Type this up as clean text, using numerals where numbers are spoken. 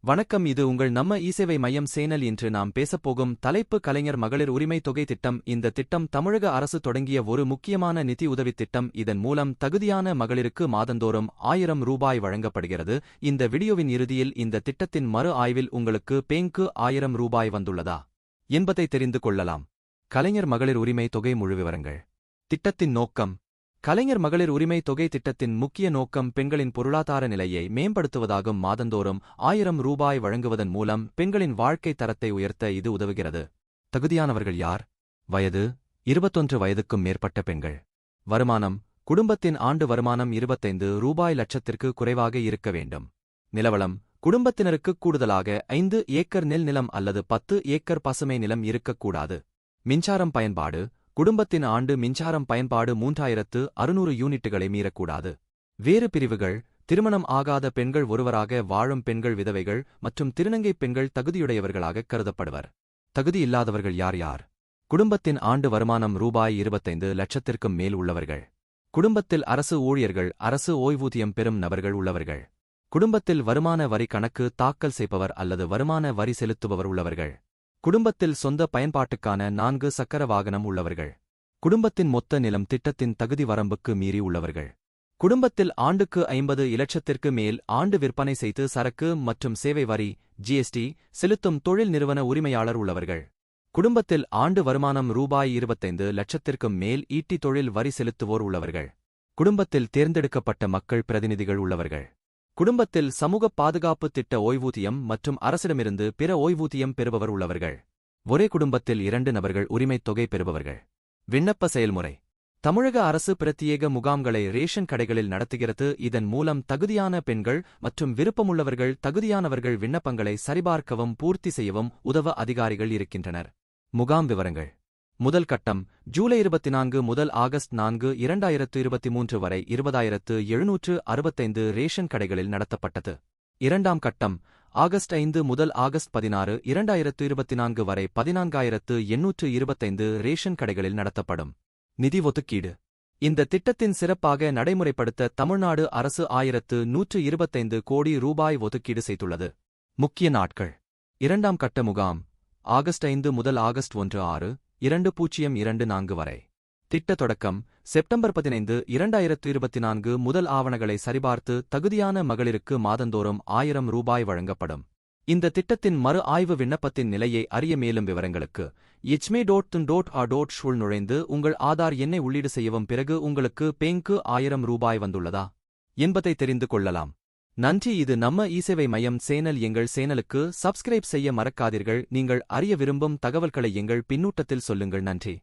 வணக்கம். இது உங்கள் நம்ம இசேவை மையம் சேனல். இன்று நாம் பேசப்போகும் தலைப்பு கலைஞர் மகளிர் உரிமை தொகை திட்டம். இந்த திட்டம் தமிழக அரசு தொடங்கிய ஒரு முக்கியமான நிதி உதவித் திட்டம். இதன் மூலம் தகுதியான மகளிருக்கு மாதந்தோறும் 1000 ரூபாய் வழங்கப்படுகிறது. இந்த வீடியோவின் இறுதியில் இந்த திட்டத்தின் மறு ஆய்வில் உங்களுக்கு பேங்க்கு 1000 ரூபாய் வந்துள்ளதா என்பதை தெரிந்து கொள்ளலாம். கலைஞர் மகளிர் உரிமை தொகை முழு விவரங்கள். திட்டத்தின் நோக்கம். கலைஞர் மகளிர் உரிமை தொகை திட்டத்தின் முக்கிய நோக்கம் பெண்களின் பொருளாதார நிலையை மேம்படுத்துவதாகும். மாதந்தோறும் 1000 ரூபாய் வழங்குவதன் மூலம் பெண்களின் வாழ்க்கை தரத்தை உயர்த்த இது உதவுகிறது. தகுதியானவர்கள் யார்? வயது 21 வயதுக்கும் மேற்பட்ட பெண்கள். வருமானம். குடும்பத்தின் ஆண்டு வருமானம் 25 ரூபாய் லட்சத்திற்கு குறைவாக இருக்க வேண்டும். நிலவளம். குடும்பத்தினருக்கு கூடுதலாக 5 ஏக்கர் நெல் நிலம் அல்லது 10 ஏக்கர் பசுமை நிலம் இருக்கக்கூடாது. மின்சாரம் பயன்பாடு. குடும்பத்தின் ஆண்டு மின்சாரம் பயன்பாடு 3600 யூனிட்டுகளை மீறக்கூடாது. வேறு பிரிவுகள். திருமணம் ஆகாத பெண்கள், ஒருவராக வாழும் பெண்கள், விதவைகள் மற்றும் திருநங்கைப் பெண்கள் தகுதியுடையவர்களாக கருதப்படுவர். தகுதி இல்லாதவர்கள் யார்? குடும்பத்தின் ஆண்டு வருமானம் ரூபாய் 25 லட்சத்திற்கும் மேல் உள்ளவர்கள். குடும்பத்தில் அரசு ஊழியர்கள், அரசு ஓய்வூதியம் பெறும் நபர்கள் உள்ளவர்கள். குடும்பத்தில் வருமான வரி கணக்கு தாக்கல் செய்பவர் அல்லது வருமான வரி செலுத்துபவர் உள்ளவர்கள். குடும்பத்தில் சொந்த பயன்பாட்டுக்கான 4 சக்கர வாகனம் உள்ளவர்கள். குடும்பத்தின் மொத்த நிலம் திட்டத்தின் தகுதி வரம்புக்கு மீறி உள்ளவர்கள். குடும்பத்தில் ஆண்டுக்கு 50 இலட்சத்திற்கு மேல் ஆண்டு விற்பனை செய்து சரக்கு மற்றும் சேவை வரி (ஜிஎஸ்டி) செலுத்தும் தொழில் நிறுவன உரிமையாளர் உள்ளவர்கள். குடும்பத்தில் ஆண்டு வருமானம் ரூபாய் 25 லட்சத்திற்கும் மேல் ஈட்டி தொழில் வரி செலுத்துவோர் உள்ளவர்கள். குடும்பத்தில் தேர்ந்தெடுக்கப்பட்ட மக்கள் பிரதிநிதிகள் உள்ளவர்கள். குடும்பத்தில் சமூக பாதுகாப்பு திட்ட ஓய்வூதியம் மற்றும் அரசிடமிருந்து பிற ஓய்வூதியம் பெறுபவர் உள்ளவர்கள். ஒரே குடும்பத்தில் 2 நபர்கள் உரிமைத் தொகை பெறுபவர்கள். விண்ணப்ப செயல்முறை. தமிழக அரசு பிரத்யேக முகாம்களை ரேஷன் கடைகளில் நடத்துகிறது. இதன் மூலம் தகுதியான பெண்கள் மற்றும் விருப்பமுள்ளவர்கள் தகுதியானவர்கள் விண்ணப்பங்களை சரிபார்க்கவும் பூர்த்தி செய்யவும் உதவ அதிகாரிகள் இருக்கின்றனர். முகாம் விவரங்கள். முதல் கட்டம் ஜூலை 24 முதல் ஆகஸ்ட் 4, 2023 வரை 20765 ரேஷன் கடைகளில் நடத்தப்பட்டது. இரண்டாம் கட்டம் ஆகஸ்ட் 5 முதல் ஆகஸ்ட் 16, 2024 வரை 14825 ரேஷன் கடைகளில் நடத்தப்படும். நிதி ஒதுக்கீடு. இந்த திட்டத்தின் சிறப்பாக நடைமுறைப்படுத்த தமிழ்நாடு அரசு 1125 கோடி ரூபாய் ஒதுக்கீடு செய்துள்ளது. முக்கிய நாட்கள். இரண்டாம் கட்ட முகாம் ஆகஸ்ட் 5 முதல் ஆகஸ்ட் 1, 2024 வரை. திட்ட தொடக்கம் செப்டம்பர் 15, 2024 முதல் ஆவணங்களை சரிபார்த்து தகுதியான மகளிருக்கு மாதந்தோறும் 1000 ரூபாய் வழங்கப்படும். இந்த திட்டத்தின் மறு ஆய்வு விண்ணப்பத்தின் நிலையை அறிய மேலும் விவரங்களுக்கு hme.in.a.ul நுழைந்து உங்கள் ஆதார் எண்ணை உள்ளீடு செய்யவும். பிறகு உங்களுக்கு பேங்க்கு 1000 ரூபாய் வந்துள்ளதா என்பதை தெரிந்து கொள்ளலாம். நன்றி. இது நம்ம இசேவை மையம் சேனல். எங்கள் சேனலுக்கு சப்ஸ்கிரைப் செய்ய மறக்காதீர்கள். நீங்கள் அறிய விரும்பும் தகவல்களை எங்கள் பின்னூட்டத்தில் சொல்லுங்கள். நன்றி.